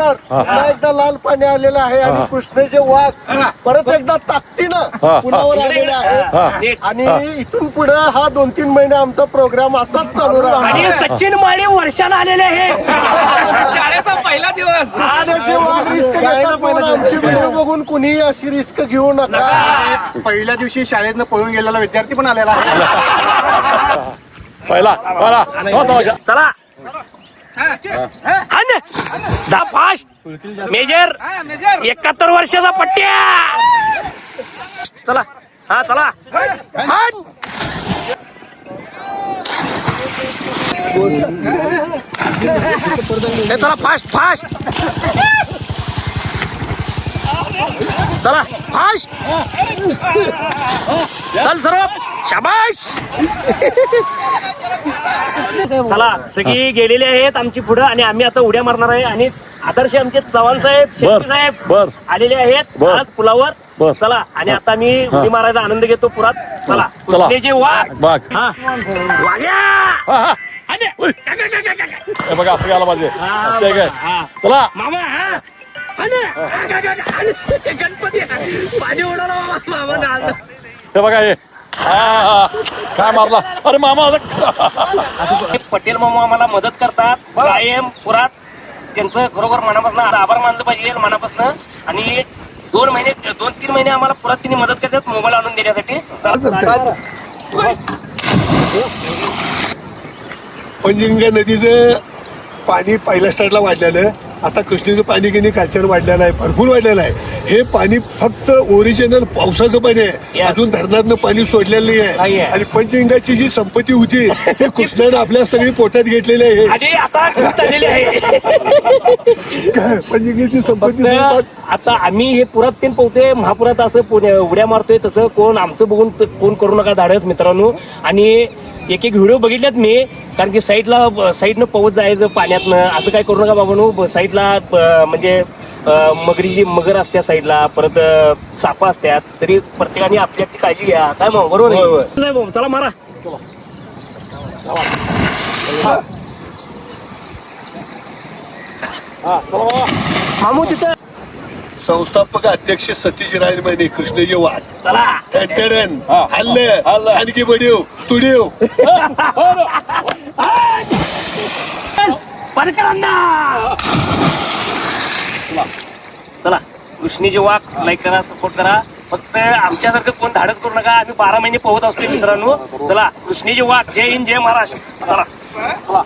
तर पुन्हा एकदा लाल पाणी आलेलं आहे आणि कृष्णेचे वाघ परत एकदा ताकदीनं पुलावर आलेले आहे आणि इथून पुढे हा 2-3 महिने आमचा प्रोग्राम असाच चालू राहणार. आणि सचिन माळी वर्षाला आलेले आहे. शाळेचा पहिला दिवस. असे वाघ रिस्क घेतात म्हणून आमची व्हिडिओ बघून कुणीही अशी रिस्क घेऊ नका. पहिल्या दिवशी शाळेतनं पळून गेलेला विद्यार्थी पण आलेला आहे. पहिला चला दा फास्ट मेजर 71 वर्षाचा पट्ट्या. चला हा चला चला फास्ट फास्ट चला फास्ट चल सर्व शाबाश. चला सगळी गेलेली आहेत आमची पुढं आणि आम्ही आता उड्या मारणार आहे आणि आदर्श आमचे चव्हाण साहेब शेट्टी साहेब आलेले आहेत आज पुलावर. चला आणि आता मी उडी मारायचा आनंद घेतो पुरात. चला कृष्णेचे वाघ वाघ्या बघा असं आला पाहिजे. चला मामा गणपती पाणी उडाला मामा. हे बघा हे काय मारला. अरे मामा पटेल मामा आम्हाला मदत करतात कायम पुरात. त्यांचं खरोखर मनापासून आभार मानलं पाहिजे मनापासून. आणि 2-3 महिने आम्हाला पुरात त्यांनी मदत करतात मोबाईल आणून देण्यासाठी. पंचगंगा नदीचं पाणी पहिल्या स्टार्टला वाढलेलं आता कृष्णेचं पाणी की नाही कालच्यानं वाढलेलं आहे, भरपूर वाढलेलं आहे. हे पाणी फक्त ओरिजिनल पावसाचं पाणी आहे. अजून धरणातनं पाणी सोडलेलं नाही आहे. आणि पंचगंगाची जी संपत्ती होती ते कृष्णानं आपल्या सगळी पोटात घेतलेली आहे. आणि आता चाललेली आहे पंचगंगेची संपत्ती आता आम्ही हे पुरात ते पोहतोय महापुरात असं उड्या मारतोय तसं कोण आमचं बघून कोण करू नका धाडस मित्रांनो. आणि एक व्हिडिओ बघितल्यात मी कारण की साईडनं पवत जायचं पाण्यातनं असं काय करू नका बाबांनो. साईडला म्हणजे मगर असत्या साईडला परत सापा असतात तरी प्रत्येकाने आपली आपली काळजी घ्या काय मग बरोबर आहे. चला मारा मामू तिथं. संस्थापक अध्यक्ष सतीश राजमाने कृष्णजी वाघ. चला हल्लं आणखी बडीव तुडीव चला कृष्णीचे वाघ लाईक करा सपोर्ट करा. फक्त आमच्यासारखं कोण धाडस करू नका. आम्ही 12 महिने पोहत असतो मित्रांनो. चला कृष्णीचे वाघ. जय हिंद जय महाराष्ट्र. चला चला